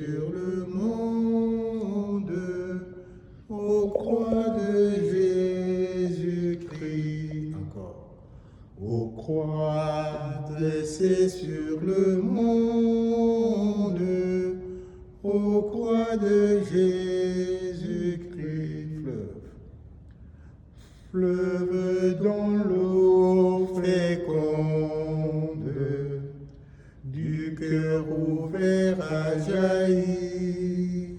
sur le monde, aux croix de Jésus-Christ. Encore. Aux croix dressées sur le monde, aux croix de Jésus-Christ. Fleuve dans l'eau féconde, du cœur ouvert à jaillir.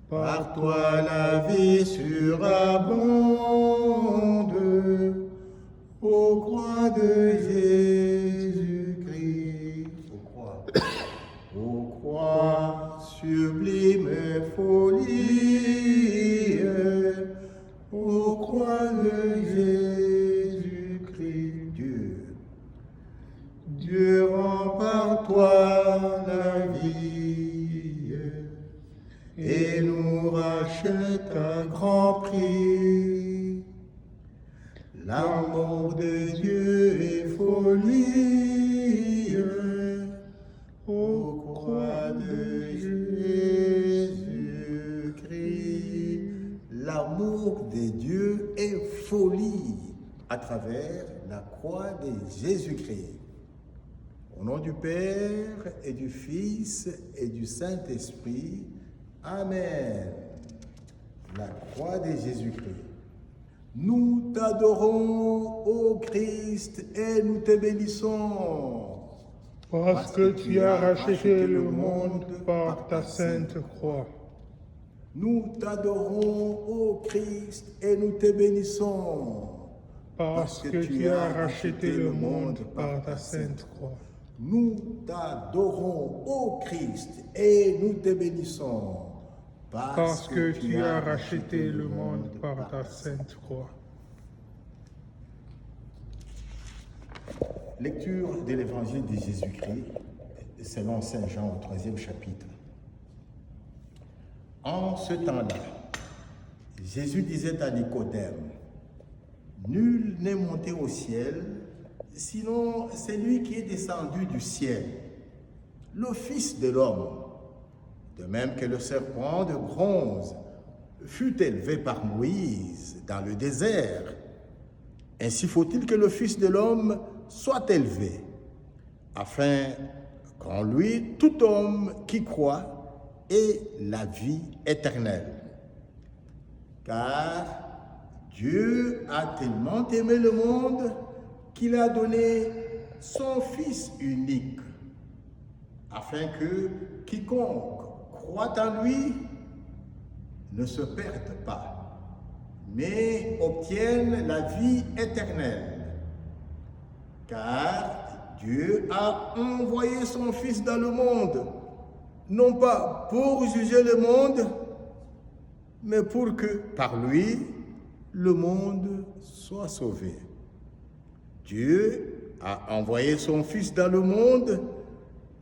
Par toi la vie surabonde, aux croix de Jésus-Christ. Aux croix, sublime folie, aux croix de Jésus-Christ. Dieu rend par toi la vie et nous rachète à grand prix. L'amour de Dieu est folie, aux croix de Jésus-Christ. L'amour de Dieu est folie à travers la croix de Jésus-Christ. Au nom du Père et du Fils et du Saint-Esprit, Amen. La croix de Jésus-Christ. Nous t'adorons, ô Christ, et nous te bénissons. Parce que tu as racheté le monde par ta sainte croix. Nous t'adorons, ô Christ, et nous te bénissons. Parce que tu as racheté le monde par ta sainte croix. Nous t'adorons, ô Christ, et nous te bénissons. Parce que tu as racheté le monde par ta sainte croix. Lecture de l'évangile de Jésus-Christ, selon Saint Jean au 3e chapitre. En ce temps-là, Jésus disait à Nicodème, « Nul n'est monté au ciel, sinon c'est lui qui est descendu du ciel, le Fils de l'homme. De même que le serpent de bronze fut élevé par Moïse dans le désert, ainsi faut-il que le Fils de l'homme soit élevé, afin qu'en lui tout homme qui croit ait la vie éternelle. Car Dieu a tellement aimé le monde qu'il a donné son Fils unique, afin que quiconque croit en lui ne se perde pas, mais obtienne la vie éternelle. Car Dieu a envoyé son Fils dans le monde, non pas pour juger le monde, mais pour que par lui, le monde soit sauvé. Dieu a envoyé son Fils dans le monde,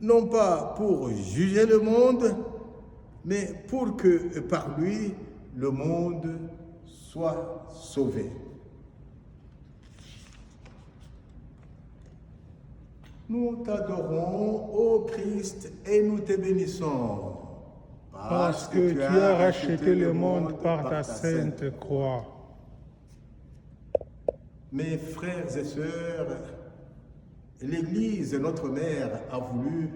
non pas pour juger le monde, mais pour que par lui, le monde soit sauvé. Nous t'adorons, ô Christ, et nous te bénissons. Parce que tu as racheté le monde par ta sainte croix. Mes frères et sœurs, l'Église, notre mère, a voulu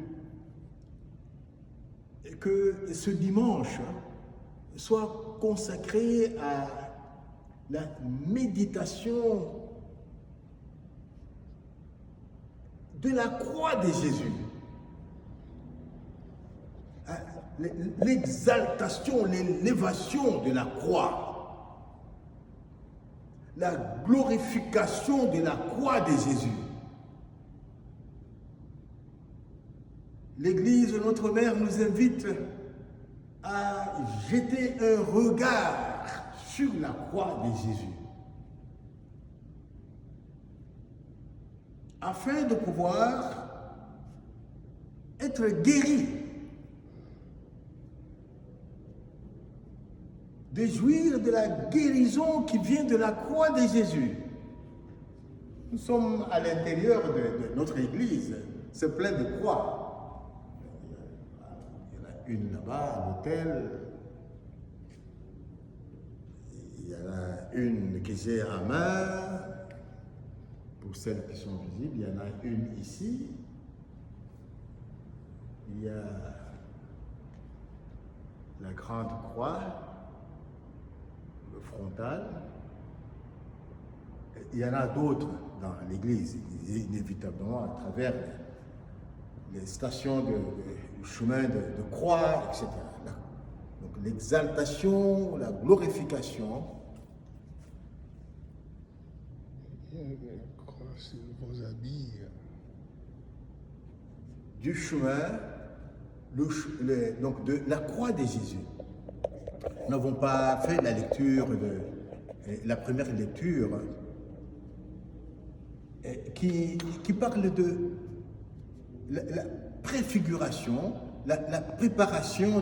que ce dimanche soit consacré à la méditation de la croix de Jésus. L'exaltation, l'élévation de la croix. La glorification de la croix de Jésus. L'Église, notre mère, nous invite à jeter un regard sur la croix de Jésus, afin de pouvoir être guéri, de jouir de la guérison qui vient de la croix de Jésus. Nous sommes à l'intérieur de notre Église, c'est plein de croix. Il y en a une là-bas à l'hôtel. Il y en a une que j'ai à main. Pour celles qui sont visibles, il y en a une ici. Il y a la grande croix, le frontal. Il y en a d'autres dans l'église, inévitablement à travers les stations de chemin de croix, etc. Donc l'exaltation, la glorification. Il y a une croix sur vos habits. Du chemin, donc de la croix de Jésus. Nous n'avons pas fait la lecture, la première lecture, qui parle de la préfiguration, la préparation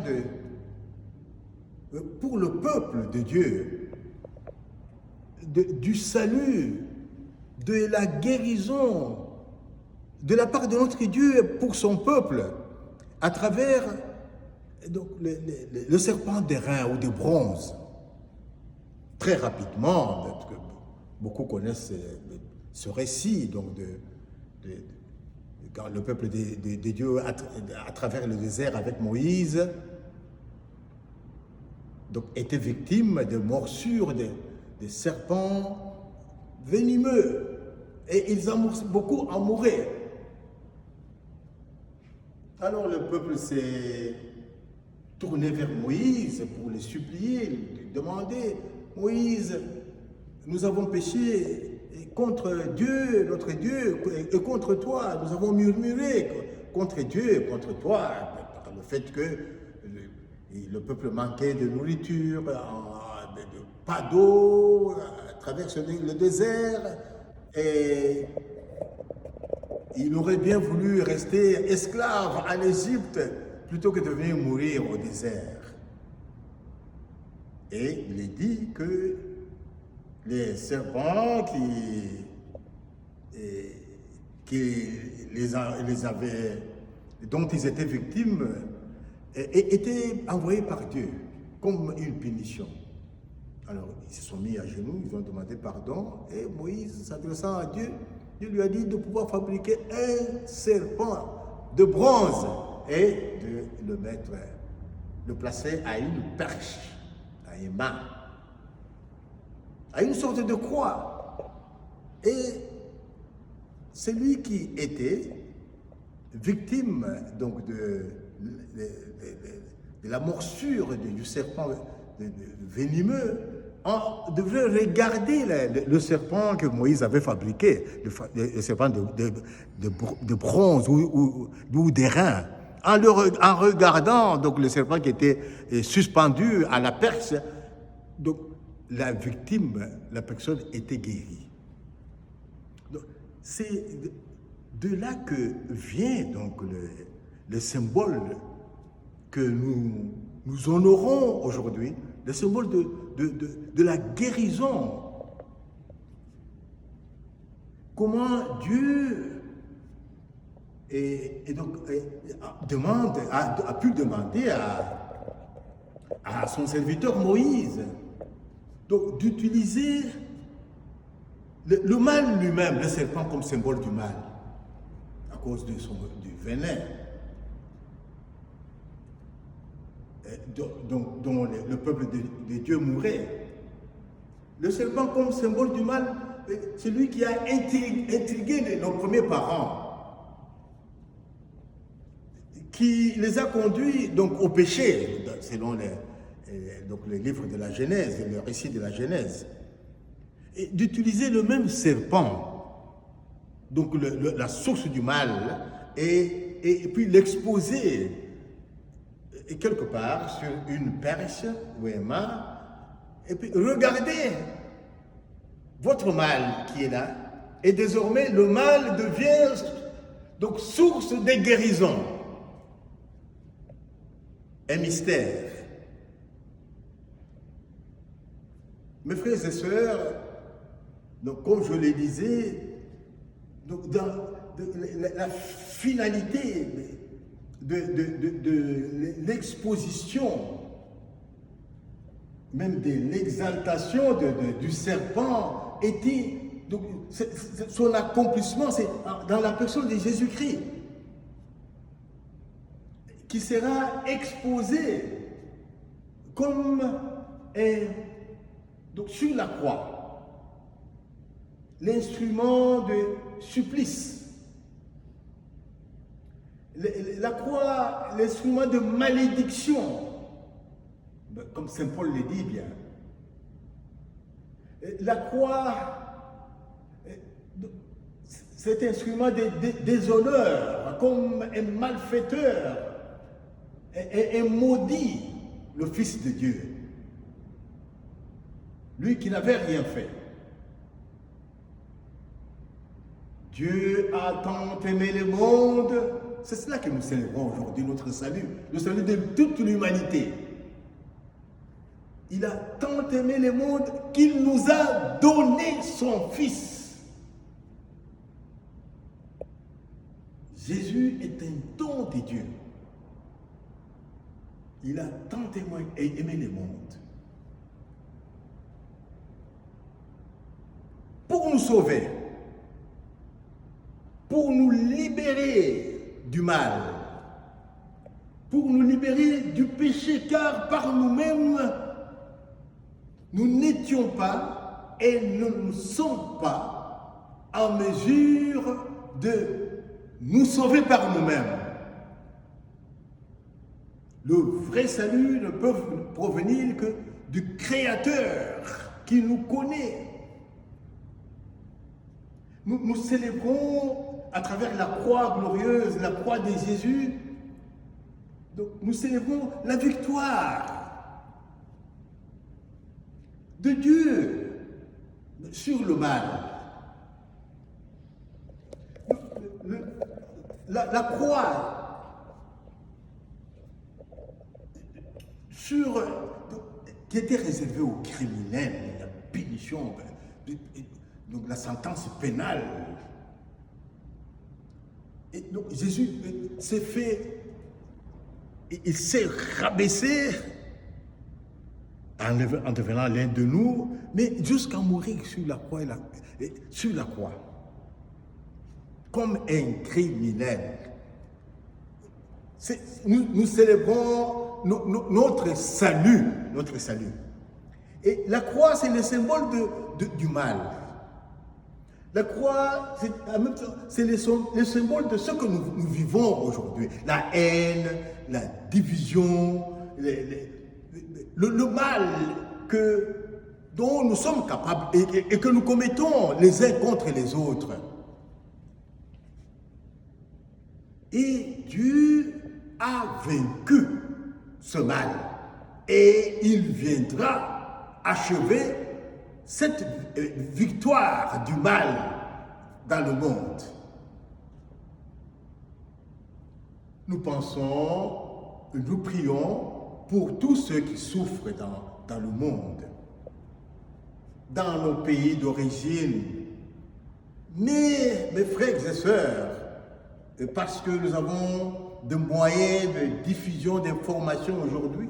pour le peuple de Dieu, du salut, de la guérison, de la part de notre Dieu pour son peuple, à travers donc, le serpent d'airain ou de bronze. Très rapidement, beaucoup connaissent ce récit donc quand le peuple de Dieu à travers le désert avec Moïse donc, était victime de morsures des serpents venimeux. Et ils beaucoup en mouraient. Alors le peuple s'est tourné vers Moïse pour le supplier, lui demander, Moïse, nous avons péché contre Dieu, notre Dieu, et contre toi. Nous avons murmuré contre Dieu, contre toi, par le fait que le peuple manquait de nourriture, pas d'eau, traverse le désert, et il aurait bien voulu rester esclave en Égypte plutôt que de venir mourir au désert. Et il est dit que les serpents dont ils étaient victimes étaient envoyés par Dieu comme une punition. Alors ils se sont mis à genoux, ils ont demandé pardon, et Moïse, s'adressant à Dieu, Dieu lui a dit de pouvoir fabriquer un serpent de bronze et de le placer à une perche, à une main, à une sorte de croix. Et celui qui était victime donc de la morsure du serpent venimeux, on devrait regarder le serpent que Moïse avait fabriqué, le serpent de bronze ou d'airain, en regardant donc, le serpent qui était suspendu à la perche. Donc la victime, la personne était guérie. C'est de là que vient donc le symbole que nous honorons aujourd'hui, le symbole de la guérison. Comment Dieu a pu demander à son serviteur Moïse d'utiliser le mal lui-même, le serpent comme symbole du mal, à cause du venin. Dont le peuple de Dieu mourait. Le serpent comme symbole du mal, c'est lui qui a intrigué nos premiers parents, qui les a conduits donc, au péché, selon les livres de la Genèse, le récit de la Genèse, et d'utiliser le même serpent, donc la source du mal, et puis l'exposer quelque part sur une perche ou un mât, et puis regardez votre mal qui est là, et désormais le mal devient donc source de guérison. Un mystère. Mes frères et sœurs, donc comme je le disais, donc dans la finalité de l'exposition, même de l'exaltation du serpent était, donc, son accomplissement, c'est dans la personne de Jésus-Christ, qui sera exposé comme donc sur la croix, l'instrument de supplice. La croix, l'instrument de malédiction, comme Saint Paul le dit bien. La croix, cet instrument de déshonneur, comme un malfaiteur, un maudit, le Fils de Dieu. Lui qui n'avait rien fait. Dieu a tant aimé le monde. C'est cela que nous célébrons aujourd'hui, notre salut, le salut de toute l'humanité. Il a tant aimé le monde qu'il nous a donné son Fils. Jésus est un don de Dieu. Il a tant aimé le monde. Pour nous sauver, pour nous libérer du mal, pour nous libérer du péché, car par nous-mêmes, nous n'étions pas et ne sommes pas en mesure de nous sauver par nous-mêmes. Le vrai salut ne peut provenir que du Créateur qui nous connaît. Nous célébrons à travers la croix glorieuse, la croix de Jésus, donc nous célébrons la victoire de Dieu sur le mal. La croix qui était réservée aux criminels, la punition, donc la sentence pénale. Et donc Jésus s'est fait, il s'est rabaissé en devenant l'un de nous, mais jusqu'à mourir sur la croix, comme un criminel. Nous célébrons notre salut. Et la croix, c'est le symbole du mal. La croix, c'est le symbole de ce que nous vivons aujourd'hui. La haine, la division, le mal dont nous sommes capables et que nous commettons les uns contre les autres. Et Dieu a vaincu ce mal. Et il viendra achever cette victoire du mal dans le monde. Nous pensons, nous prions pour tous ceux qui souffrent dans le monde, dans nos pays d'origine. Mais, mes frères et sœurs, parce que nous avons des moyens de diffusion d'informations aujourd'hui,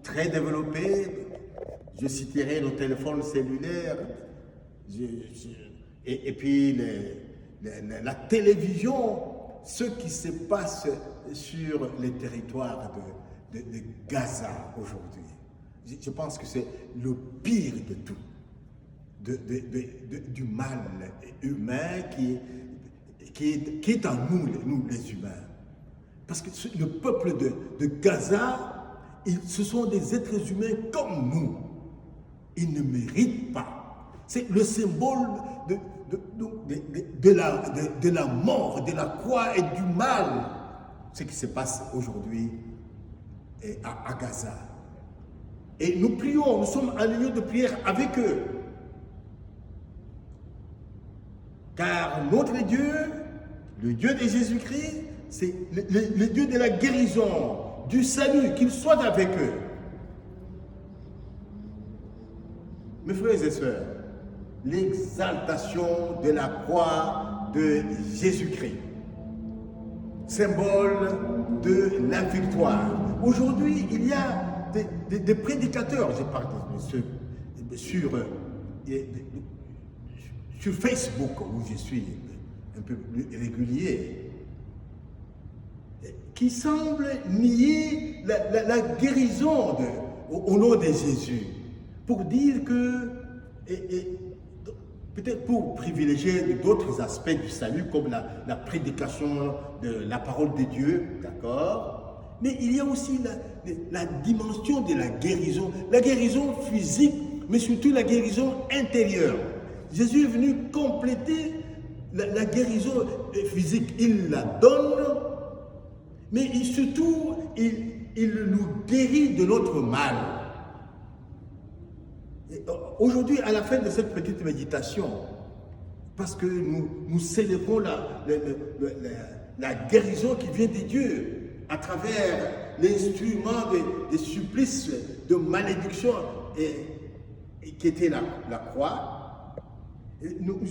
très développés, je citerai nos téléphones cellulaires, et puis la télévision, ce qui se passe sur les territoires de Gaza aujourd'hui. Je pense que c'est le pire de tout, du mal humain qui est en nous les humains. Parce que le peuple de Gaza, ce sont des êtres humains comme nous. Ils ne méritent pas. C'est le symbole de la mort, de la croix et du mal, ce qui se passe aujourd'hui à Gaza. Et nous prions, nous sommes en lieu de prière avec eux. Car notre Dieu, le Dieu de Jésus-Christ, c'est le Dieu de la guérison, du salut, qu'il soit avec eux. Mes frères et sœurs, l'exaltation de la croix de Jésus-Christ, symbole de la victoire. Aujourd'hui, il y a des prédicateurs, je parle sur Facebook, où je suis un peu plus régulier, qui semblent nier la guérison au nom de Jésus, pour dire que, peut-être pour privilégier d'autres aspects du salut, comme la prédication de la parole de Dieu, d'accord? Mais il y a aussi la dimension de la guérison physique, mais surtout la guérison intérieure. Jésus est venu compléter la guérison physique. Il la donne, mais surtout, il nous guérit de notre mal. Aujourd'hui, à la fin de cette petite méditation, parce que nous célébrons la guérison qui vient de Dieu à travers l'instrument des supplices, de malédiction qui était la croix,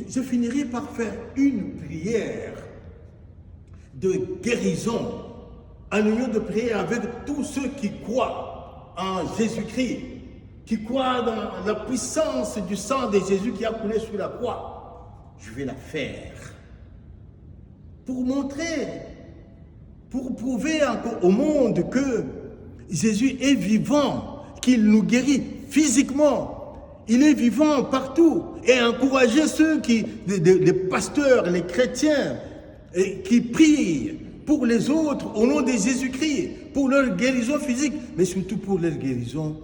je finirai par faire une prière de guérison, en union de prière avec tous ceux qui croient en Jésus-Christ, qui croient dans la puissance du sang de Jésus qui a coulé sur la croix. Je vais la faire pour montrer, pour prouver encore au monde que Jésus est vivant, qu'il nous guérit physiquement. Il est vivant partout. Et encourager ceux les pasteurs, les chrétiens, qui prient pour les autres au nom de Jésus-Christ, pour leur guérison physique, mais surtout pour leur guérison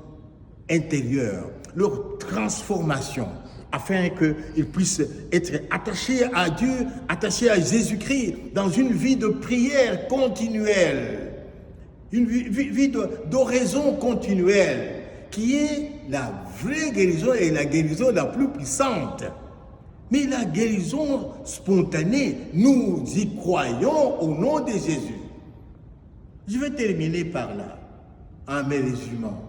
intérieure, leur transformation, afin qu'ils puissent être attachés à Dieu, attachés à Jésus-Christ, dans une vie de prière continuelle, une vie d'oraison continuelle, qui est la vraie guérison et la guérison la plus puissante. Mais la guérison spontanée, nous y croyons au nom de Jésus. Je vais terminer par là, en me résumant.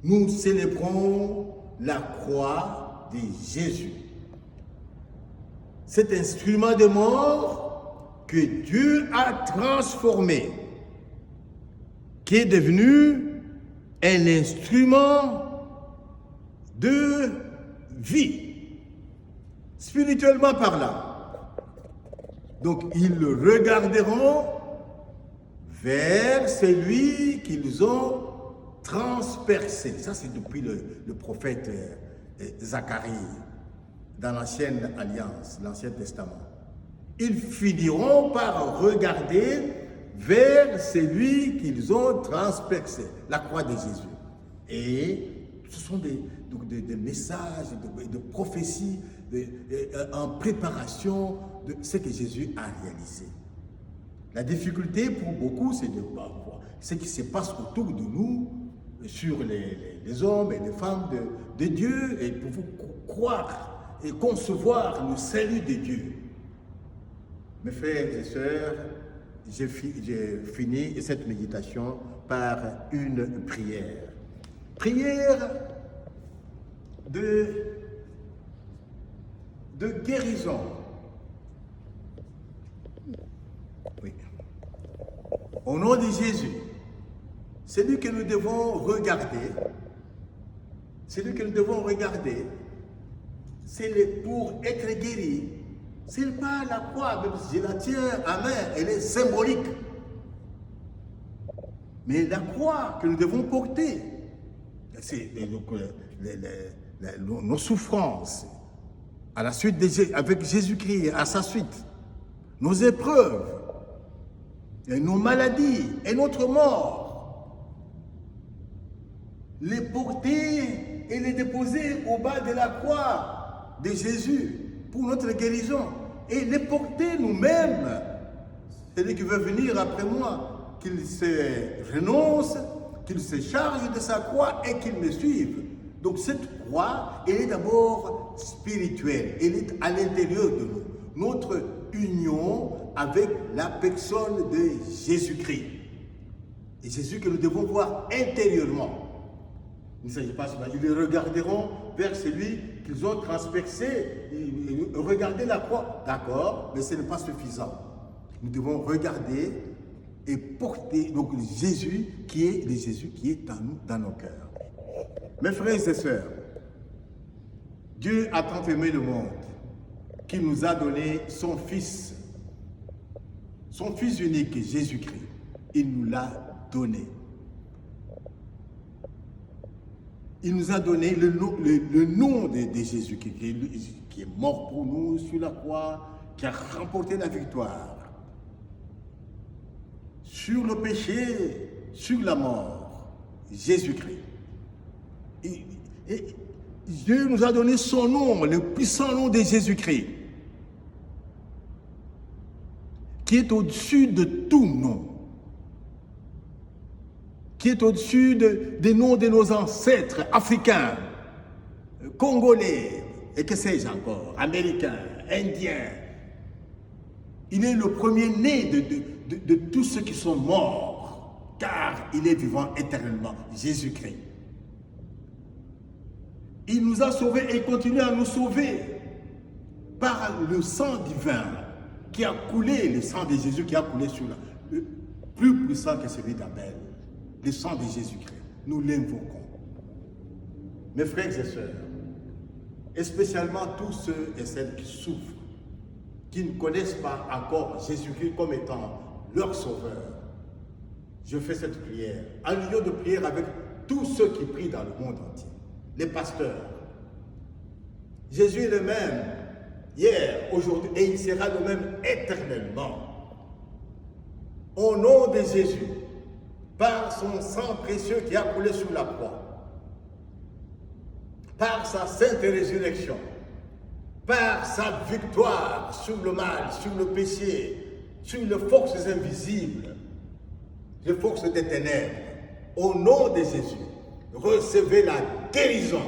Nous célébrons la croix de Jésus. Cet instrument de mort que Dieu a transformé, qui est devenu un instrument de vie, spirituellement parlant. Donc, ils regarderont vers celui qu'ils ont transpercé. Ça, c'est depuis le prophète Zacharie, dans l'Ancienne Alliance, l'Ancien Testament. Ils finiront par regarder vers celui qu'ils ont transpercé, la croix de Jésus. Et ce sont des messages, de prophéties en préparation de ce que Jésus a réalisé. La difficulté pour beaucoup, c'est de voir ce qui se passe autour de nous, sur les hommes et les femmes de Dieu, et pour vous croire et concevoir le salut de Dieu. Mes frères et sœurs, j'ai fini cette méditation par une prière. Prière de guérison. Oui. Au nom de Jésus, celui que nous devons regarder, c'est pour être guéri. C'est pas la croix, même si je la tiens à main, elle est symbolique. Mais la croix que nous devons porter, c'est nos souffrances, à la suite avec Jésus-Christ, à sa suite, nos épreuves, et nos maladies et notre mort, les porter et les déposer au bas de la croix de Jésus pour notre guérison, et les porter nous-mêmes. Celui qui veut venir après moi, qu'il se renonce, qu'il se charge de sa croix et qu'il me suive. Donc cette croix, elle est d'abord spirituelle, elle est à l'intérieur de nous. Notre union avec la personne de Jésus-Christ. Et Jésus que nous devons voir intérieurement. Il ne s'agit pas seulement, ils regarderont vers celui qu'ils ont transpercé, regarder la croix, d'accord, mais ce n'est pas suffisant. nous devons regarder et porter donc Jésus qui est en nous, dans nos cœurs. Mes frères et sœurs, Dieu a tant aimé le monde qu'il nous a donné son Fils unique, Jésus-Christ. Il nous l'a donné. Il nous a donné le nom de Jésus qui est mort pour nous sur la croix, qui a remporté la victoire sur le péché, sur la mort, Jésus-Christ. Et Dieu nous a donné son nom, le puissant nom de Jésus-Christ, qui est au-dessus de tout nom, qui est au-dessus des noms de nos ancêtres africains, congolais, et que sais-je encore, américains, indiens. Il est le premier-né de tous ceux qui sont morts, car il est vivant éternellement, Jésus-Christ. Il nous a sauvés et continue à nous sauver par le sang divin qui a coulé, le sang de Jésus qui a coulé sur le plus puissant que celui d'Abel, le sang de Jésus-Christ. Nous l'invoquons. Mes frères et sœurs, et spécialement tous ceux et celles qui souffrent, qui ne connaissent pas encore Jésus-Christ comme étant leur sauveur, je fais cette prière, en union de prière avec tous ceux qui prient dans le monde entier, les pasteurs. Jésus est le même hier, aujourd'hui, et il sera le même éternellement. Au nom de Jésus, par son sang précieux qui a coulé sur la croix, par sa sainte résurrection, par sa victoire sur le mal, sur le péché, sur les forces invisibles, les forces des ténèbres, au nom de Jésus, recevez la guérison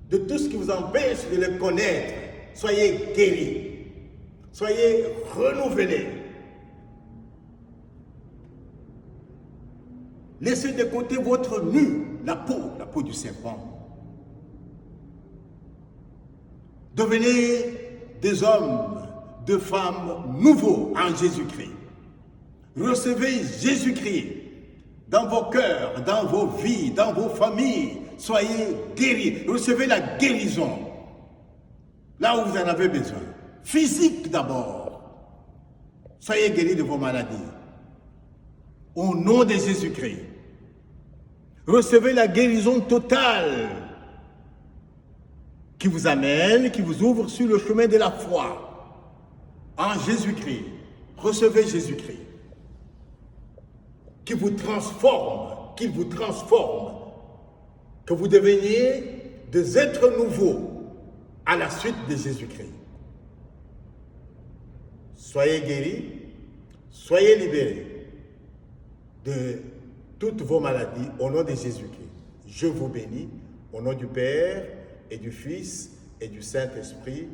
de tout ce qui vous empêche de le connaître. Soyez guéris, soyez renouvelés. Laissez de côté votre nu, la peau du serpent. Devenez des hommes, des femmes nouveaux en Jésus-Christ. Recevez Jésus-Christ dans vos cœurs, dans vos vies, dans vos familles. Soyez guéris. Recevez la guérison là où vous en avez besoin. Physique d'abord. Soyez guéris de vos maladies. Au nom de Jésus-Christ. Recevez la guérison totale qui vous amène, qui vous ouvre sur le chemin de la foi. En Jésus-Christ. Recevez Jésus-Christ. Qui vous transforme, qu'il vous transforme. Que vous deveniez des êtres nouveaux à la suite de Jésus-Christ. Soyez guéris, soyez libérés de toutes vos maladies au nom de Jésus-Christ. Je vous bénis au nom du Père et du Fils et du Saint-Esprit.